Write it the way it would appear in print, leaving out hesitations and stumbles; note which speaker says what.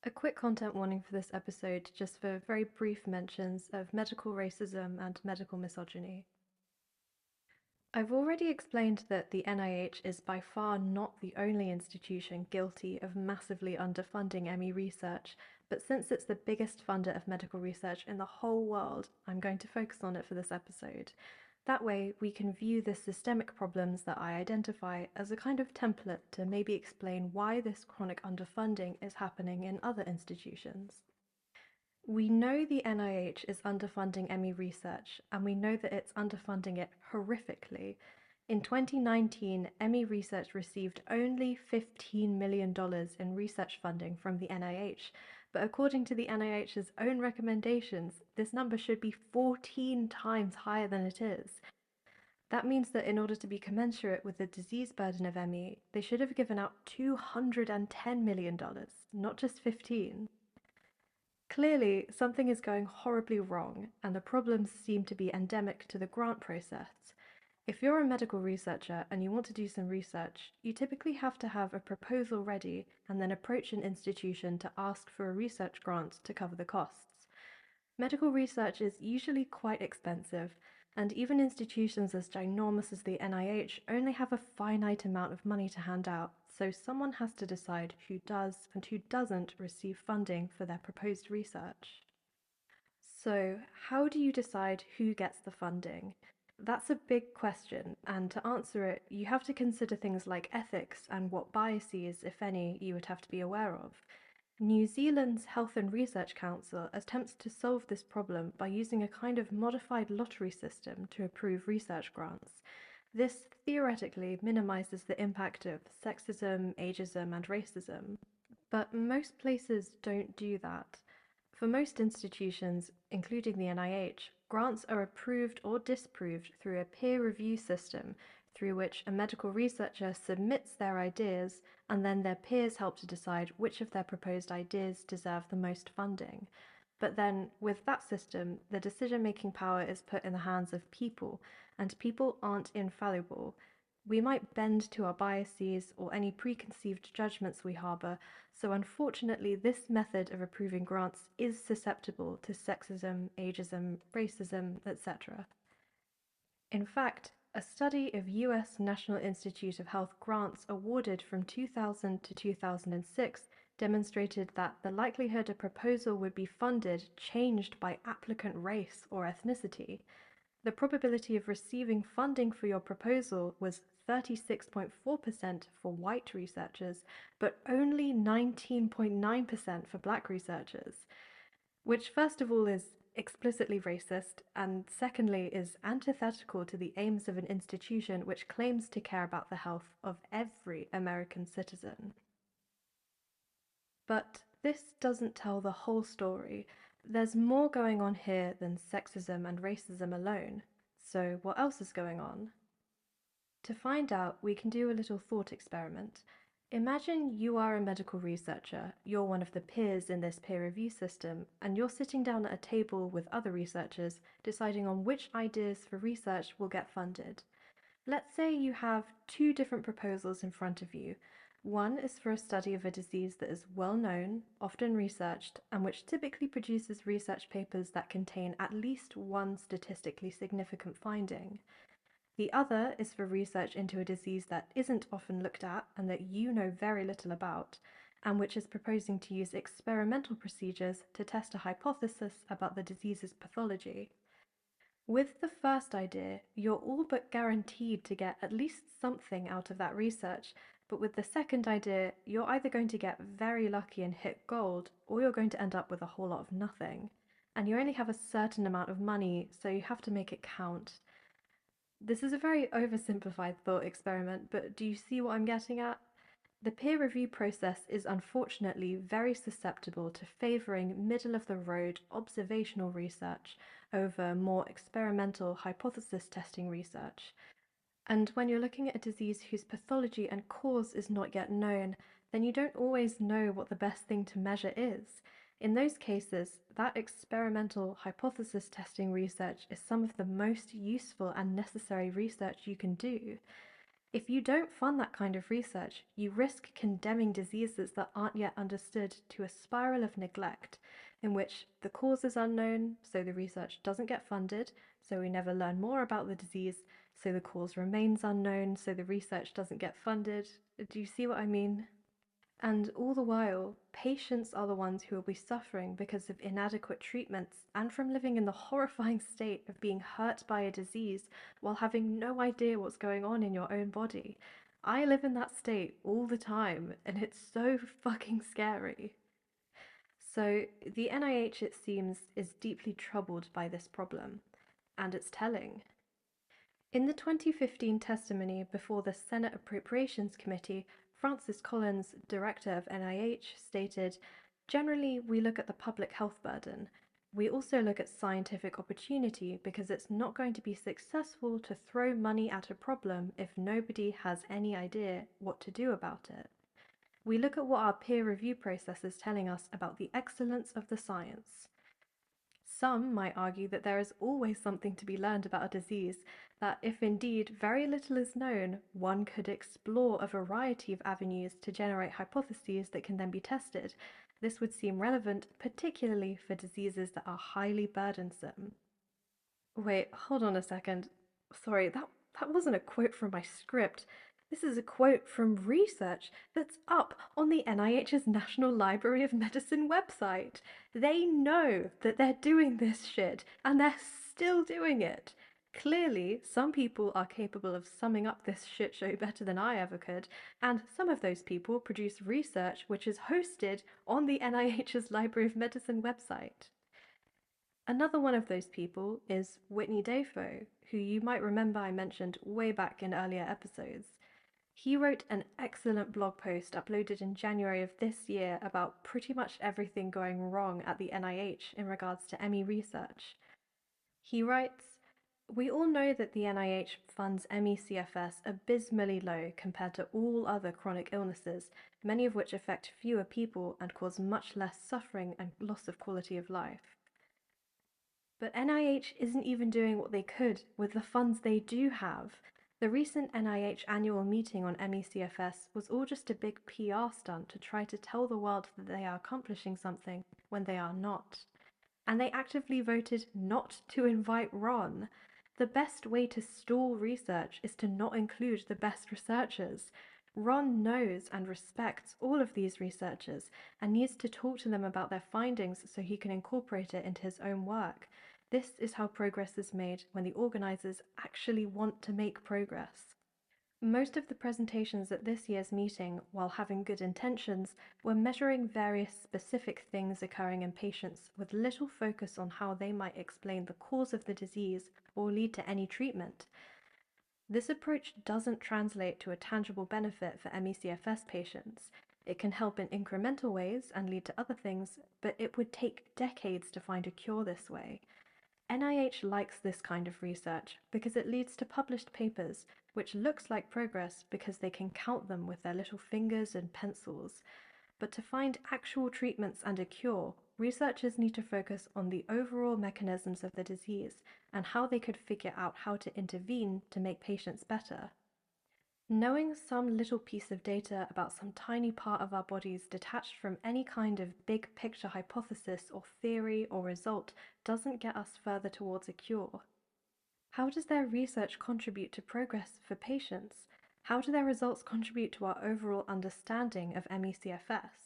Speaker 1: A quick content warning for this episode, just for very brief mentions of medical racism and medical misogyny. I've already explained that the NIH is by far not the only institution guilty of massively underfunding ME research, but since it's the biggest funder of medical research in the whole world, I'm going to focus on it for this episode. That way, we can view the systemic problems that I identify as a kind of template to maybe explain why this chronic underfunding is happening in other institutions. We know the NIH is underfunding ME research, and we know that it's underfunding it horrifically. In 2019, ME research received only $15 million in research funding from the NIH, but according to the NIH's own recommendations, this number should be 14 times higher than it is. That means that in order to be commensurate with the disease burden of ME, they should have given out $210 million, not just 15. Clearly, something is going horribly wrong, and the problems seem to be endemic to the grant process. If you're a medical researcher and you want to do some research, you typically have to have a proposal ready and then approach an institution to ask for a research grant to cover the costs. Medical research is usually quite expensive, and even institutions as ginormous as the NIH only have a finite amount of money to hand out, so someone has to decide who does and who doesn't receive funding for their proposed research. So, how do you decide who gets the funding? That's a big question, and to answer it, you have to consider things like ethics and what biases, if any, you would have to be aware of. New Zealand's Health and Research Council attempts to solve this problem by using a kind of modified lottery system to approve research grants. This theoretically minimizes the impact of sexism, ageism, and racism. But most places don't do that. For most institutions, including the NIH, grants are approved or disproved through a peer review system through which a medical researcher submits their ideas and then their peers help to decide which of their proposed ideas deserve the most funding. But then, with that system, the decision-making power is put in the hands of people, and people aren't infallible. We might bend to our biases or any preconceived judgments we harbor, so unfortunately this method of approving grants is susceptible to sexism, ageism, racism, etc. In fact, a study of US National Institute of Health grants awarded from 2000 to 2006 demonstrated that the likelihood a proposal would be funded changed by applicant race or ethnicity. The probability of receiving funding for your proposal was 36.4% for white researchers, but only 19.9% for black researchers, which first of all is explicitly racist, and secondly is antithetical to the aims of an institution which claims to care about the health of every American citizen. But this doesn't tell the whole story. There's more going on here than sexism and racism alone. So what else is going on? To find out, we can do a little thought experiment. Imagine you are a medical researcher, you're one of the peers in this peer review system, and you're sitting down at a table with other researchers deciding on which ideas for research will get funded. Let's say you have two different proposals in front of you. One is for a study of a disease that is well known, often researched, and which typically produces research papers that contain at least one statistically significant finding. The other is for research into a disease that isn't often looked at and that you know very little about, and which is proposing to use experimental procedures to test a hypothesis about the disease's pathology. With the first idea, you're all but guaranteed to get at least something out of that research, but with the second idea, you're either going to get very lucky and hit gold, or you're going to end up with a whole lot of nothing. And you only have a certain amount of money, so you have to make it count. This is a very oversimplified thought experiment, but do you see what I'm getting at? The peer review process is unfortunately very susceptible to favouring middle-of-the-road observational research over more experimental hypothesis testing research. And when you're looking at a disease whose pathology and cause is not yet known, then you don't always know what the best thing to measure is. In those cases, that experimental hypothesis testing research is some of the most useful and necessary research you can do. If you don't fund that kind of research, you risk condemning diseases that aren't yet understood to a spiral of neglect, in which the cause is unknown, so the research doesn't get funded, so we never learn more about the disease, so the cause remains unknown, so the research doesn't get funded. Do you see what I mean? And all the while, patients are the ones who will be suffering because of inadequate treatments and from living in the horrifying state of being hurt by a disease while having no idea what's going on in your own body. I live in that state all the time, and it's so fucking scary. So, the NIH, it seems, is deeply troubled by this problem, and it's telling. In the 2015 testimony before the Senate Appropriations Committee, Francis Collins, director of NIH, stated, "Generally, we look at the public health burden. We also look at scientific opportunity because it's not going to be successful to throw money at a problem if nobody has any idea what to do about it. We look at what our peer review process is telling us about the excellence of the science. Some might argue that there is always something to be learned about a disease, that if indeed very little is known, one could explore a variety of avenues to generate hypotheses that can then be tested. This would seem relevant, particularly for diseases that are highly burdensome." Wait, hold on a second. Sorry, that wasn't a quote from my script. This is a quote from research that's up on the NIH's National Library of Medicine website. They know that they're doing this shit, and they're still doing it. Clearly, some people are capable of summing up this shit show better than I ever could, and some of those people produce research which is hosted on the NIH's Library of Medicine website. Another one of those people is Whitney Dafoe, who you might remember I mentioned way back in earlier episodes. He wrote an excellent blog post uploaded in January of this year about pretty much everything going wrong at the NIH in regards to ME research. He writes, "We all know that the NIH funds ME/CFS abysmally low compared to all other chronic illnesses, many of which affect fewer people and cause much less suffering and loss of quality of life. But NIH isn't even doing what they could with the funds they do have. The recent NIH annual meeting on ME/CFS was all just a big PR stunt to try to tell the world that they are accomplishing something when they are not. And they actively voted not to invite Ron. The best way to stall research is to not include the best researchers. Ron knows and respects all of these researchers and needs to talk to them about their findings so he can incorporate it into his own work. This is how progress is made when the organizers actually want to make progress." Most of the presentations at this year's meeting, while having good intentions, were measuring various specific things occurring in patients with little focus on how they might explain the cause of the disease or lead to any treatment. This approach doesn't translate to a tangible benefit for ME/CFS patients. It can help in incremental ways and lead to other things, but it would take decades to find a cure this way. NIH likes this kind of research because it leads to published papers, which looks like progress because they can count them with their little fingers and pencils. But to find actual treatments and a cure, researchers need to focus on the overall mechanisms of the disease and how they could figure out how to intervene to make patients better. Knowing some little piece of data about some tiny part of our bodies detached from any kind of big picture hypothesis or theory or result doesn't get us further towards a cure. How does their research contribute to progress for patients? How do their results contribute to our overall understanding of ME/CFS?